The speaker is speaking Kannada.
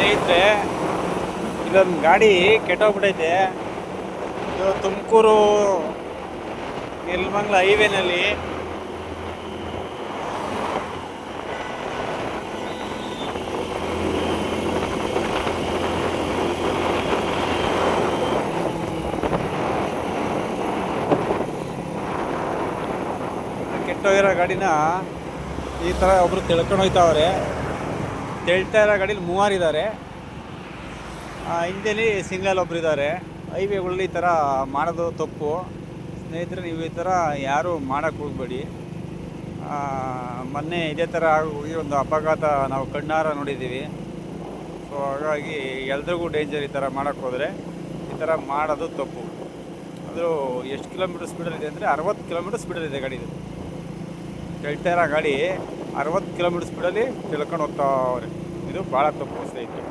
ಸ್ನೇಹಿತರೆ, ಇಲ್ಲೊಂದು ಗಾಡಿ ಕೆಟ್ಟೋಗ್ಬಿಟ್ಟೈತೆ. ಇದು ತುಮಕೂರು ನೆಲಮಂಗಲ ಹೈವೇನಲ್ಲಿ ಕೆಟ್ಟೋಗಿರೋ ಗಾಡಿನ ಈ ಥರ ಒಬ್ಬರು ತಿಳ್ಕೊಂಡು ಹೋಗ್ತಾವ್ರೆ. ತೆಳ್ತಾ ಇರೋ ಗಾಡೀಲಿ ಮೂವರಿದ್ದಾರೆ, ಹಿಂದೆಲಿ ಸಿಂಗಲ್ ಒಬ್ರು ಇದ್ದಾರೆ. ಹೈವೇಗಳಲ್ಲಿ ಈ ಥರ ಮಾಡೋದು ತಪ್ಪು. ಸ್ನೇಹಿತರೆ, ನೀವು ಈ ಥರ ಯಾರೂ ಮಾಡೋಕ್ಕೆ ಹೋಗಬೇಡಿ. ಮೊನ್ನೆ ಇದೇ ಥರ ಆಗೋಗಿ ಒಂದು ಅಪಘಾತ ನಾವು ಕಣ್ಣಾರ ನೋಡಿದ್ದೀವಿ. ಸೊ ಹಾಗಾಗಿ ಎಲ್ರಿಗೂ ಡೇಂಜರ್. ಈ ಥರ ಮಾಡೋಕ್ಕೆ ಹೋದರೆ ಈ ಥರ ಮಾಡೋದು ತಪ್ಪು. ಅದು ಎಷ್ಟು ಕಿಲೋಮೀಟರ್ ಸ್ಪೀಡಲ್ಲಿದೆ ಅಂದರೆ 60 ಕಿಲೋಮೀಟರ್ ಸ್ಪೀಡಲ್ಲಿದೆ ಗಾಡಿದು. ಕೆಳ್ತಾ ಇರೋ ಗಾಡಿ 60 ಕಿಲೋಮೀಟರ್ ಸ್ಪೀಡಲ್ಲಿ ತಿಳ್ಕೊಂಡು ಹೋಗ್ತಾವ್ರೆ. ಇದು ಭಾಳ ತಪ್ಪು ಸ್ನೇಹಿತರೆ.